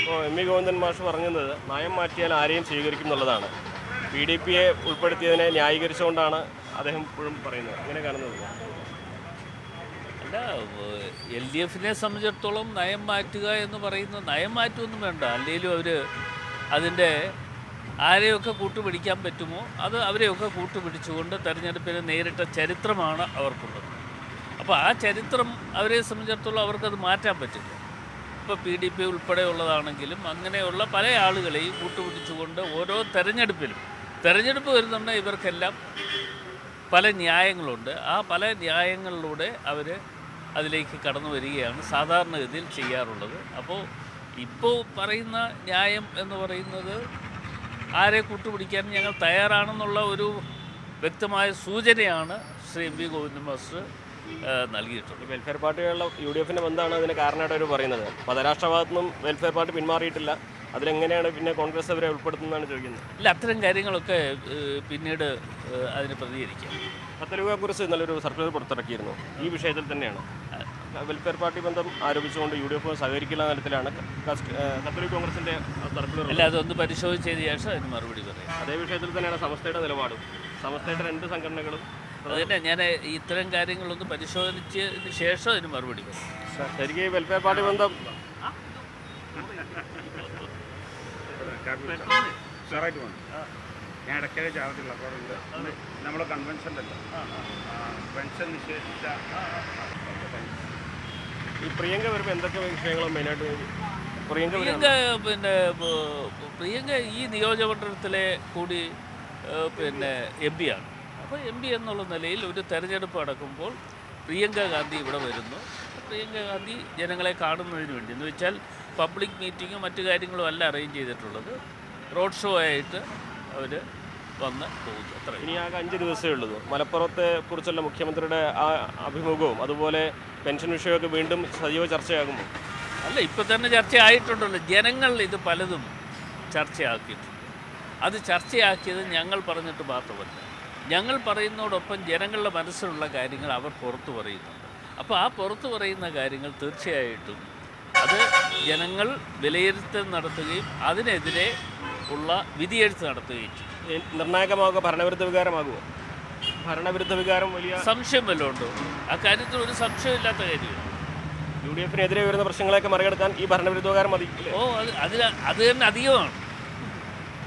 ഇപ്പോൾ M V Govindan മാഷ് പറഞ്ഞത് നയം മാറ്റിയാൽ ആരെയും സ്വീകരിക്കും എന്നുള്ളതാണ്. PDPയെ ഉൾപ്പെടുത്തിയതിനെ ന്യായീകരിച്ചുകൊണ്ടാണ് അദ്ദേഹം ഇപ്പോഴും പറയുന്നത്. അങ്ങനെ കാണുന്നത് അല്ല, LDFനെ സംബന്ധിച്ചിടത്തോളം നയം മാറ്റുക എന്ന് പറയുന്നത് നയം മാറ്റുമൊന്നും വേണ്ട. അല്ലെങ്കിലും അവർ അതിൻ്റെ ആരെയൊക്കെ കൂട്ടുപിടിക്കാൻ പറ്റുമോ അത് അവരെയൊക്കെ കൂട്ടുപിടിച്ചുകൊണ്ട് തെരഞ്ഞെടുപ്പിന് നേരിട്ട ചരിത്രമാണ് അവർക്കുള്ളത്. അപ്പോൾ ആ ചരിത്രം അവരെ സംബന്ധിച്ചിടത്തോളം അവർക്കത് മാറ്റാൻ പറ്റില്ല. ഇപ്പോൾ PDP ഉൾപ്പെടെയുള്ളതാണെങ്കിലും അങ്ങനെയുള്ള പല ആളുകളെയും കൂട്ടുപിടിച്ചുകൊണ്ട് ഓരോ തെരഞ്ഞെടുപ്പ് വരുന്നുണ്ട്. ഇവർക്കെല്ലാം പല ന്യായങ്ങളുണ്ട്. ആ പല ന്യായങ്ങളിലൂടെ അവർ അതിലേക്ക് കടന്നു വരികയാണ് സാധാരണഗതിയിൽ ചെയ്യാറുള്ളത്. അപ്പോൾ ഇപ്പോൾ പറയുന്ന ന്യായം എന്ന് പറയുന്നത് ആരെ കൂട്ടുപിടിക്കാൻ ഞങ്ങൾ തയ്യാറാണെന്നുള്ള ഒരു വ്യക്തമായ സൂചനയാണ് Shri M V Govindan master നൽകിയിട്ടുണ്ട്. വെൽഫെയർ പാർട്ടിയുള്ള UDFൻ്റെ ബന്ധമാണ് അതിന് കാരണമായിട്ട് അവർ പറയുന്നത്. മതരാഷ്ട്രഭാഗത്തു നിന്നും വെൽഫെയർ പാർട്ടി പിന്മാറിയിട്ടില്ല. അതിലെങ്ങനെയാണ് പിന്നെ കോൺഗ്രസ് അവരെ ഉൾപ്പെടുത്തുന്നതാണ് ചോദിക്കുന്നത്. ഇല്ല, അത്തരം കാര്യങ്ങളൊക്കെ പിന്നീട് അതിന് പ്രതികരിക്കാം. 10 രൂപയെക്കുറിച്ച് നല്ലൊരു സർക്കുലർ പുറത്തിറക്കിയിരുന്നു. ഈ വിഷയത്തിൽ തന്നെയാണ് വെൽഫെയർ പാർട്ടി ബന്ധം ആരോപിച്ചുകൊണ്ട് UDF സഹകരിക്കുന്ന തരത്തിലാണ് കത്തോലിക് കോൺഗ്രസിൻ്റെ സർക്കുലർ. അല്ല, അതൊന്ന് പരിശോധിച്ചതിന് ശേഷം അതിന് മറുപടി പറയാം. അതേ വിഷയത്തിൽ തന്നെയാണ് സമസ്തയുടെ നിലപാടും. സമസ്തയുടെ 2 സംഘടനകളും അതുതന്നെ ഞാൻ ഇത്തരം കാര്യങ്ങളൊന്ന് പരിശോധിച്ചതിന് ശേഷം അതിന് മറുപടി പറയും. ശരിക്കും ഈ വെൽഫെയർ പാർട്ടി ബന്ധം ഞാൻ ഇടയ്ക്കൊക്കെ ചേർത്തില്ല. അപ്പോൾ നമ്മുടെ കൺവെൻഷനല്ലോ പെൻഷൻ നിഷേധിച്ച ഈ പ്രിയങ്ക വരുമ്പോൾ എന്തൊക്കെ വിഷയങ്ങളും മെയിനായിട്ട് പ്രിയങ്ക ഈ നിയോജകമണ്ഡലത്തിലെ കൂടി MP ആണ്. അപ്പോൾ MP എന്നുള്ള നിലയിൽ ഒരു തെരഞ്ഞെടുപ്പ് നടക്കുമ്പോൾ പ്രിയങ്ക ഗാന്ധി ഇവിടെ വരുന്നു. പ്രിയങ്ക ഗാന്ധി ജനങ്ങളെ കാണുന്നതിന് വേണ്ടി എന്ന് വെച്ചാൽ പബ്ലിക് മീറ്റിങ്ങും മറ്റു കാര്യങ്ങളും അല്ല അറേഞ്ച് ചെയ്തിട്ടുള്ളത്. റോഡ് ഷോ ആയിട്ട് അവർ വന്ന് പോകുന്നു. അത്ര ഇനി ആകെ 5 ദിവസമേ ഉള്ളൂ. മലപ്പുറത്തെ കുറിച്ചുള്ള മുഖ്യമന്ത്രിയുടെ ആ അഭിമുഖവും അതുപോലെ പെൻഷൻ വിഷയമൊക്കെ വീണ്ടും സജീവ ചർച്ചയാകുമ്പോൾ അല്ല, ഇപ്പം തന്നെ ചർച്ചയായിട്ടുണ്ടല്ലോ. ജനങ്ങൾ ഇത് പലതും ചർച്ചയാക്കിയിട്ടുണ്ട്. അത് ചർച്ചയാക്കിയത് ഞങ്ങൾ പറഞ്ഞിട്ട് മാത്രമല്ല, ഞങ്ങൾ പറയുന്നതോടൊപ്പം ജനങ്ങളുടെ മനസ്സിലുള്ള കാര്യങ്ങൾ അവർ പുറത്തു പറയുന്നുണ്ട്. അപ്പോൾ ആ പുറത്തു പറയുന്ന കാര്യങ്ങൾ തീർച്ചയായിട്ടും അത് ജനങ്ങൾ വിലയിരുത്തൽ നടത്തുകയും അതിനെതിരെ ഉള്ള വിധിയെഴുത്ത് നടത്തുകയും ചെയ്യും. നിർണായകമാകുക ഭരണവിരുദ്ധ വികാരമാകുമോ? ഭരണവിരുദ്ധ വികാരം വലിയ സംശയം വല്ലതും ഉണ്ടോ? ആ കാര്യത്തിൽ ഒരു സംശയമില്ലാത്ത കാര്യമാണ്. UDFനെതിരെ വരുന്ന പ്രശ്നങ്ങളെയൊക്കെ മറികടക്കാൻ ഈ ഭരണവിരുദ്ധ വികാരം മതി. അത് തന്നെ അധികമാണ്.